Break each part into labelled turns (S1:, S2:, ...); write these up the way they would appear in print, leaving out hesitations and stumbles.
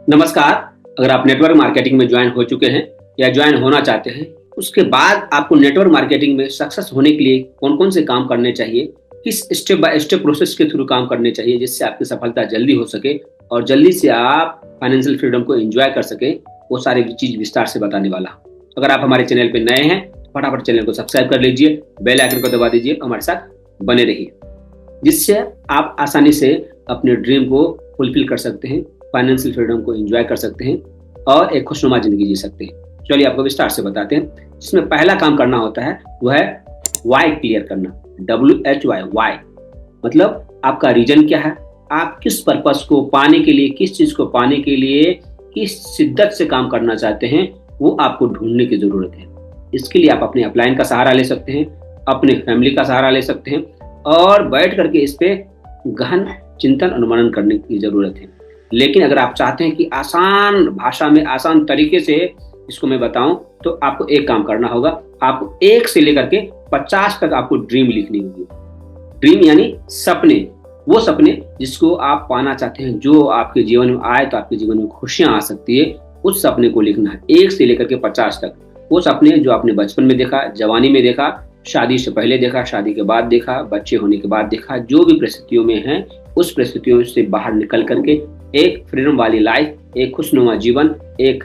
S1: नमस्कार। अगर आप नेटवर्क मार्केटिंग में ज्वाइन हो चुके हैं या ज्वाइन होना चाहते हैं, उसके बाद आपको नेटवर्क मार्केटिंग में सक्सेस होने के लिए कौन कौन से काम करने चाहिए, किस स्टेप बाय स्टेप प्रोसेस के थ्रू काम करने चाहिए जिससे आपकी सफलता जल्दी हो सके और जल्दी से आप फाइनेंशियल फ्रीडम को एंजॉय कर सके, वो सारी चीज विस्तार से बताने वाला हूँ। अगर आप हमारे चैनल पे नए हैं, फटाफट चैनल को सब्सक्राइब कर लीजिए, बेल आइकन को दबा दीजिए, हमारे साथ बने रहिए, जिससे आप आसानी से अपने ड्रीम को फुलफिल कर सकते हैं, फाइनेंशियल फ्रीडम को एंजॉय कर सकते हैं और एक खुशनुमा जिंदगी जी सकते हैं। चलिए आपको विस्तार से बताते हैं। इसमें पहला काम करना होता है वो है वाई क्लियर करना। WHY, वाई मतलब आपका रीजन क्या है, आप किस पर्पस को पाने के लिए, किस चीज को पाने के लिए किस शिद्दत से काम करना चाहते हैं, वो आपको ढूंढने की जरूरत है। इसके लिए आप अपने अपलाइन का सहारा ले सकते हैं, अपने फैमिली का सहारा ले सकते हैं और बैठ करके इस पे गहन चिंतन अनुमानन करने की जरूरत है। लेकिन अगर आप चाहते हैं कि आसान भाषा में, आसान तरीके से इसको मैं बताऊं, तो आपको एक काम करना होगा। आपको 1 से लेकर के 50 तक आपको ड्रीम लिखनी होगी। ड्रीम यानी सपने, वो सपने जिसको आप पाना चाहते हैं, जो आपके जीवन में आए तो आपके जीवन में खुशियां आ सकती है, उस सपने को लिखना है 1 से लेकर के 50 तक। वो सपने जो आपने बचपन में देखा, जवानी में देखा, शादी से पहले देखा, शादी के बाद देखा, बच्चे होने के बाद देखा, जो भी परिस्थितियों में हैं, उस परिस्थितियों से बाहर निकल करके एक फ्रीडम वाली लाइफ, एक खुशनुमा जीवन, एक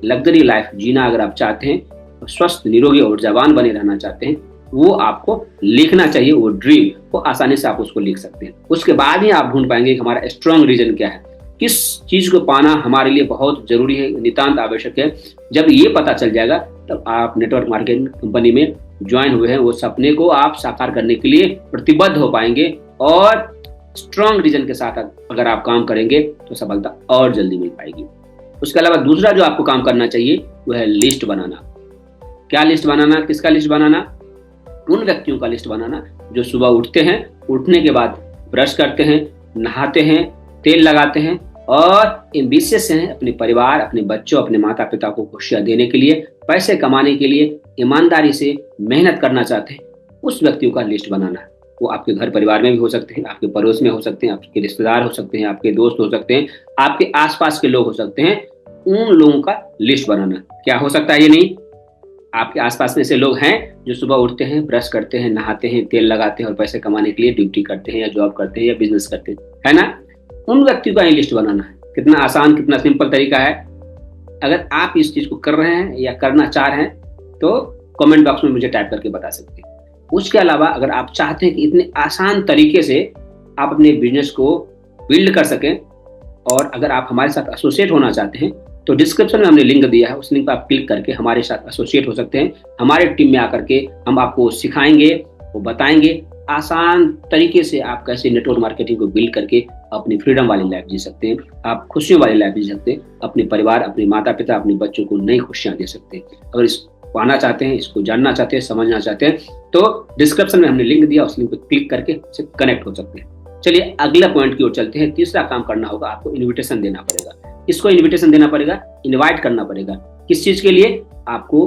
S1: लग्जरी लाइफ जीना अगर आप चाहते हैं, स्वस्थ, निरोगी और ऊर्जावान बने रहना चाहते हैं, वो आपको लिखना चाहिए। वो ड्रीम को आसानी से आप उसको लिख सकते हैं। उसके बाद ही आप ढूंढ पाएंगे कि हमारा स्ट्रॉन्ग रीजन क्या है, किस चीज को पाना हमारे लिए बहुत जरूरी है, नितांत आवश्यक है। जब ये पता चल जाएगा तब आप नेटवर्क मार्केटिंग कंपनी में ज्वाइन हुए हैं, वो सपने को आप साकार करने के लिए प्रतिबद्ध हो पाएंगे और स्ट्रॉन्ग रीजन के साथ अगर आप काम करेंगे तो सफलता और जल्दी मिल पाएगी। उसके अलावा दूसरा जो आपको काम करना चाहिए वो है लिस्ट बनाना। क्या लिस्ट बनाना, किसका लिस्ट बनाना? उन व्यक्तियों का लिस्ट बनाना जो सुबह उठते हैं, उठने के बाद ब्रश करते हैं, नहाते हैं, तेल लगाते हैं और एम्बिशियस हैं अपने परिवार, अपने बच्चों, अपने माता पिता को खुशियां देने के लिए, पैसे कमाने के लिए ईमानदारी से मेहनत करना चाहते हैं, उस व्यक्तियों का लिस्ट बनाना है। वो आपके घर परिवार में भी हो सकते हैं, आपके पड़ोस में हो सकते हैं, आपके रिश्तेदार हो सकते हैं, आपके दोस्त हो सकते हैं, आपके आसपास के लोग हो सकते हैं। उन लोगों का लिस्ट बनाना। क्या हो सकता है? ये नहीं, आपके आसपास में ऐसे लोग हैं जो सुबह उठते हैं, ब्रश करते हैं, नहाते हैं, तेल लगाते हैं और पैसे कमाने के लिए ड्यूटी करते हैं या जॉब करते हैं या बिजनेस करते हैं, है ना? उन व्यक्तियों का ये लिस्ट बनाना है। कितना आसान, कितना सिंपल तरीका है। अगर आप इस चीज को कर रहे हैं या करना चाह रहे हैं तो कमेंट बॉक्स में मुझे टाइप करके बता सकते हैं। उसके अलावा अगर आप चाहते हैं कि इतने आसान तरीके से आप अपने बिजनेस को बिल्ड कर सकें और अगर आप हमारे साथ एसोसिएट होना चाहते हैं तो डिस्क्रिप्शन में हमने लिंक दिया है, उस लिंक पर आप क्लिक करके हमारे साथ एसोसिएट हो सकते हैं। हमारे टीम में आकर के हम आपको सिखाएंगे, वो बताएंगे आसान तरीके से आप कैसे नेटवर्क मार्केटिंग को बिल्ड करके अपनी फ्रीडम वाली लाइफ जी सकते हैं, आप खुशियों वाली लाइफ जी सकते हैं, अपने परिवार, अपने माता पिता, अपने बच्चों को नई खुशियां दे सकते हैं। अगर इस पाना चाहते हैं, इसको जानना चाहते हैं, समझना चाहते हैं तो डिस्क्रिप्शन में हमने लिंक दिया, उस लिंक पर क्लिक करके उससे कनेक्ट हो सकते हैं। चलिए अगला पॉइंट की ओर चलते हैं। तीसरा काम करना होगा, आपको इन्विटेशन देना पड़ेगा। इसको इन्विटेशन देना पड़ेगा, इनवाइट करना पड़ेगा। किस चीज के लिए? आपको,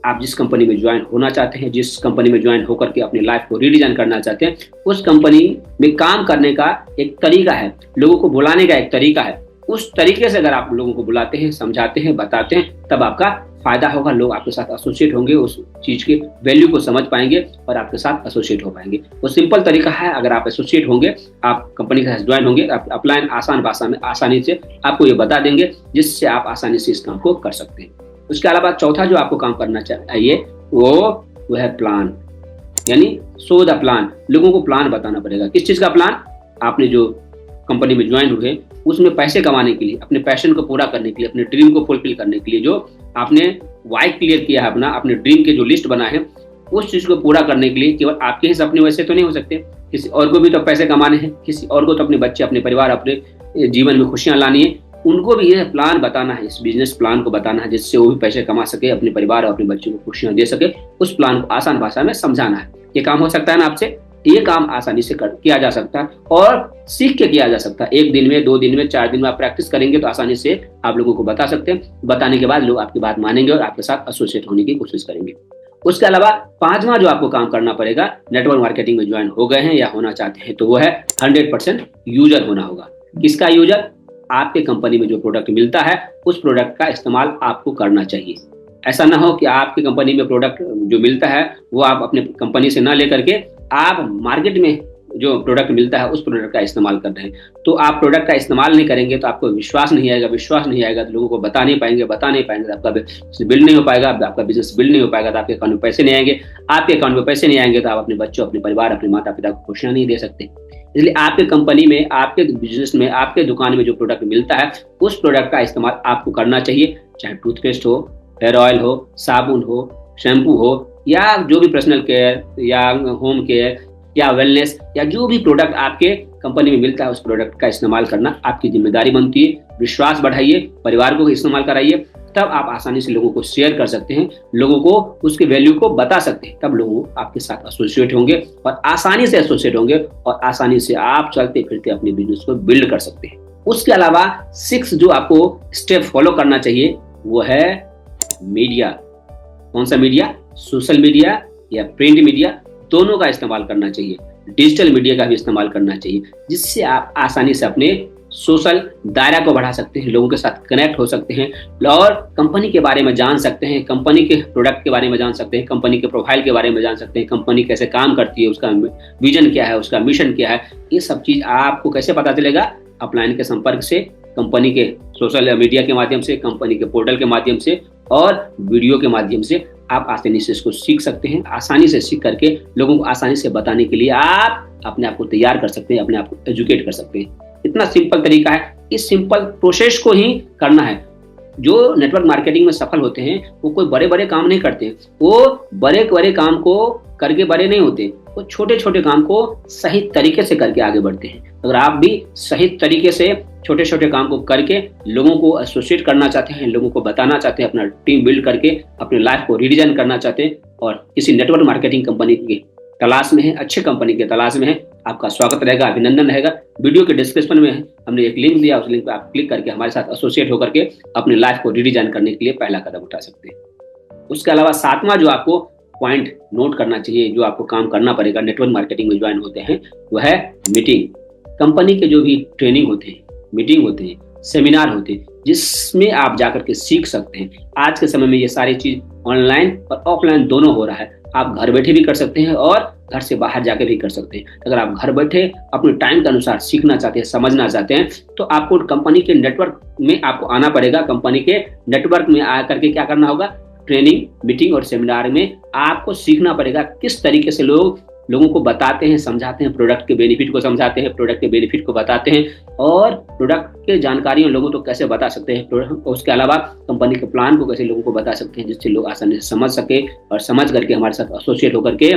S1: आप जिस कंपनी में ज्वाइन होना चाहते हैं, जिस कंपनी में ज्वाइन होकर के अपनी लाइफ को रीडिजाइन करना चाहते हैं, उस कंपनी में काम करने का एक तरीका है, लोगों को बुलाने का एक तरीका है। उस तरीके से अगर आप लोगों को बुलाते हैं, समझाते हैं, बताते हैं, तब आपका फायदा होगा। लोग आपके साथ एसोसिएट होंगे, उस चीज के वैल्यू को समझ पाएंगे और आपके साथ एसोसिएट हो पाएंगे। वो सिंपल तरीका है। अगर आप एसोसिएट होंगे, आप कंपनी के साथ ज्वाइन होंगे, आप अपलाइन आसान भाषा में आसानी से आपको ये बता देंगे, जिससे आप आसानी से इस काम को कर सकते हैं। उसके अलावा चौथा जो आपको काम करना चाहिए वो है प्लान, यानी सो द प्लान। लोगों को प्लान बताना पड़ेगा। किस चीज का प्लान? आपने जो कंपनी में ज्वाइन हुए उसमें पैसे कमाने के लिए, अपने पैशन को पूरा करने के लिए, अपने ड्रीम को फुलफिल करने के लिए जो आपने वाई क्लियर किया है, अपने ड्रीम के जो लिस्ट बना है, उस चीज को पूरा करने के लिए केवल आपके ही सपने वैसे तो नहीं हो सकते, किसी और को भी तो पैसे कमाने हैं, किसी और को तो अपने बच्चे, अपने परिवार, अपने जीवन में खुशियां लानी है, उनको भी यह प्लान बताना है, इस बिजनेस प्लान को बताना है, जिससे वो भी पैसे कमा सके, अपने परिवार और अपने बच्चों को खुशियां दे सके। उस प्लान को आसान भाषा में समझाना है। ये काम हो सकता है ना आपसे? ये काम आसानी से किया जा सकता है और सीख के किया जा सकता है। 1 दिन में, 2 दिन में, 4 दिन में आप प्रैक्टिस करेंगे तो आसानी से आप लोगों को बता सकते हैं। बताने के बाद लोग आपकी बात मानेंगे और आपके साथ एसोसिएट होने की कोशिश करेंगे। उसके अलावा 5वां जो आपको काम करना पड़ेगा, नेटवर्क मार्केटिंग में ज्वाइन हो गए हैं या होना चाहते हैं, तो वो है 100% यूजर होना होगा। किसका यूजर? आपके कंपनी में जो प्रोडक्ट मिलता है उस प्रोडक्ट का इस्तेमाल आपको करना चाहिए। ऐसा ना हो कि आपकी कंपनी में प्रोडक्ट जो मिलता है वो आप अपने कंपनी से ना लेकर के आप मार्केट में जो प्रोडक्ट मिलता है उस प्रोडक्ट का इस्तेमाल कर रहे हैं। तो आप प्रोडक्ट का इस्तेमाल नहीं करेंगे तो आपको विश्वास नहीं आएगा तो लोगों को बता नहीं पाएंगे तो आपका बिल्ड नहीं हो पाएगा, आपका बिजनेस बिल्ड नहीं हो पाएगा, तो आपके अकाउंट में पैसे नहीं आएंगे। आपके अकाउंट में पैसे नहीं आएंगे तो आप अपने बच्चों, अपने परिवार, अपने माता पिता को खुशियां नहीं दे सकते। इसलिए आपके कंपनी में, आपके बिजनेस में, आपके दुकान में जो प्रोडक्ट मिलता है उस प्रोडक्ट का इस्तेमाल आपको करना चाहिए। चाहे टूथपेस्ट हो, हेयर ऑयल हो, साबुन हो, शैम्पू हो, या जो भी पर्सनल केयर या होम केयर या वेलनेस या जो भी प्रोडक्ट आपके कंपनी में मिलता है उस प्रोडक्ट का इस्तेमाल करना आपकी जिम्मेदारी बनती है। विश्वास बढ़ाइए, परिवार को इस्तेमाल कराइए, तब आप आसानी से लोगों को शेयर कर सकते हैं, लोगों को उसके वैल्यू को बता सकते हैं। तब लोग आपके साथ एसोसिएट होंगे और आसानी से एसोसिएट होंगे और आसानी से आप चलते फिरते अपने बिजनेस को बिल्ड कर सकते हैं। उसके अलावा 6 जो आपको स्टेप फॉलो करना चाहिए वो है मीडिया। कौन सा मीडिया? सोशल मीडिया या प्रिंट मीडिया, दोनों का इस्तेमाल करना चाहिए। डिजिटल मीडिया का भी इस्तेमाल करना चाहिए, जिससे आप आसानी से अपने सोशल दायरा को बढ़ा सकते हैं, लोगों के साथ कनेक्ट हो सकते हैं और कंपनी के बारे में जान सकते हैं, कंपनी के प्रोडक्ट के बारे में जान सकते हैं, कंपनी के प्रोफाइल के बारे में जान सकते हैं, कंपनी कैसे काम करती है, उसका विजन क्या है, उसका मिशन क्या है। ये सब चीज आपको कैसे पता चलेगा? अपलाइन के संपर्क से, कंपनी के सोशल मीडिया के माध्यम से, कंपनी के पोर्टल के माध्यम से और वीडियो के माध्यम से आप आसानी से इसको सीख सकते हैं। आसानी से सीख करके लोगों को आसानी से बताने के लिए आप अपने आप को तैयार कर सकते हैं, अपने आप को एजुकेट कर सकते हैं। इतना सिंपल तरीका है। इस सिंपल प्रोसेस को ही करना है। जो नेटवर्क मार्केटिंग में सफल होते हैं वो कोई बड़े बड़े काम नहीं करते, वो बड़े बड़े काम को करके बड़े नहीं होते, वो छोटे छोटे काम को सही तरीके से करके आगे बढ़ते हैं। अगर आप भी सही तरीके से छोटे छोटे काम को करके लोगों को एसोसिएट करना चाहते हैं, लोगों को बताना चाहते हैं, अपना टीम बिल्ड करके अपने लाइफ को रिडिजाइन करना चाहते हैं और किसी नेटवर्क मार्केटिंग कंपनी की तलाश में है, अच्छे कंपनी के तलाश में है, आपका स्वागत रहेगा, अभिनंदन रहेगा। वीडियो के डिस्क्रिप्शन में हमने एक लिंक दिया, उस लिंक पर आप क्लिक करके हमारे साथ एसोसिएट होकर के अपनी लाइफ को रिडिजाइन करने के लिए पहला कदम उठा सकते हैं। उसके अलावा 7वां जो आपको पॉइंट नोट करना चाहिए, जो आपको काम करना पड़ेगा नेटवर्क मार्केटिंग में ज्वाइन होते हैं, वह है मीटिंग। कंपनी के जो भी ट्रेनिंग होते हैं, मीटिंग होते हैं, सेमिनार होते हैं, जिसमें आप जाकर के सीख सकते हैं। आज के समय में ये सारी चीज ऑनलाइन और ऑफलाइन दोनों हो रहा है। आप घर बैठे भी कर सकते हैं और घर से बाहर जाके भी कर सकते हैं। अगर आप घर बैठे अपने टाइम के अनुसार सीखना चाहते हैं, समझना चाहते हैं, तो आपको कंपनी के नेटवर्क में आपको आना पड़ेगा। कंपनी के नेटवर्क में आकर के क्या करना होगा? ट्रेनिंग, मीटिंग और सेमिनार में आपको सीखना पड़ेगा किस तरीके से लोगों को बताते हैं, समझाते हैं, प्रोडक्ट के बेनिफिट को समझाते हैं, प्रोडक्ट के बेनिफिट को बताते हैं और प्रोडक्ट के जानकारियां लोगों को कैसे बता सकते हैं। उसके अलावा कंपनी के प्लान को कैसे लोगों को बता सकते हैं, जिससे लोग आसानी से समझ सके और समझ करके हमारे साथ एसोसिएट होकर के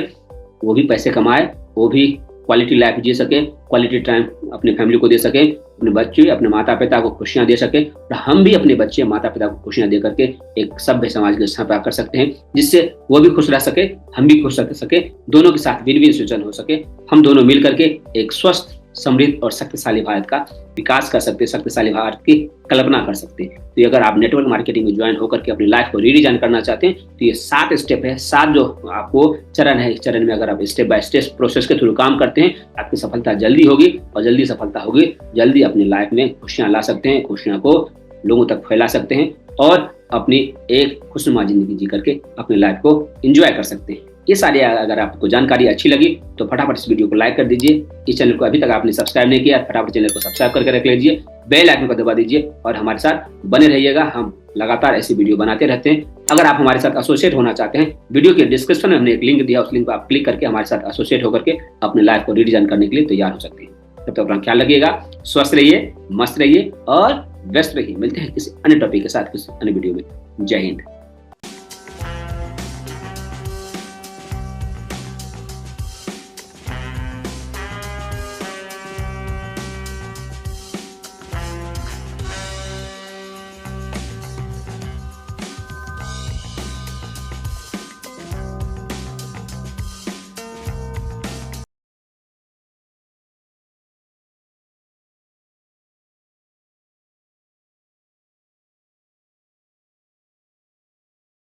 S1: वो भी पैसे कमाए, वो भी क्वालिटी लाइफ जी सके, क्वालिटी टाइम अपने फैमिली को दे सके, अपने बच्चे, अपने माता पिता को खुशियां दे सके और हम भी अपने बच्चे, माता पिता को खुशियां दे करके एक सभ्य समाज की स्थापना कर सकते हैं, जिससे वो भी खुश रह सके, हम भी खुश रह सके, दोनों के साथ विन विन सिचुएशन हो सके। हम दोनों मिल करके एक स्वस्थ, समृद्ध और शक्तिशाली भारत का विकास कर सकते हैं, शक्तिशाली भारत की कल्पना कर सकते हैं। तो अगर आप नेटवर्क मार्केटिंग में ज्वाइन होकर के अपनी लाइफ को रीडिजाइन करना चाहते हैं तो ये 7 स्टेप है, 7 जो आपको चरण है, इस चरण में अगर आप स्टेप बाय स्टेप प्रोसेस के थ्रू काम करते हैं, आपकी सफलता जल्दी होगी और जल्दी सफलता होगी, जल्दी अपनी लाइफ में खुशियां ला सकते हैं, खुशियां को लोगों तक फैला सकते हैं और अपनी एक खुशनुमा जिंदगी जी करके अपनी लाइफ को एंजॉय कर सकते हैं। ये सारी अगर आपको जानकारी अच्छी लगी तो फटाफट इस वीडियो को लाइक कर दीजिए। इस चैनल को अभी तक आपने सब्सक्राइब नहीं किया, फटाफट चैनल को सब्सक्राइब करके रख लीजिए, बेल आइकन को दबा दीजिए और हमारे साथ बने रहिएगा। हम लगातार ऐसी वीडियो बनाते रहते हैं। अगर आप हमारे साथ एसोसिएट होना चाहते हैं, वीडियो के डिस्क्रिप्शन में हमने एक लिंक दिया, उस लिंक पर आप क्लिक करके हमारे साथ एसोसिएट होकर के अपनी लाइफ को रिडिजाइन करने के लिए तैयार हो सकते हैं। तब तक अपना ख्याल रखिएगा, स्वस्थ रहिए, मस्त रहिए और व्यस्त रहिए। मिलते हैं किसी अन्य टॉपिक के साथ, किसी अन्य वीडियो में। जय हिंद।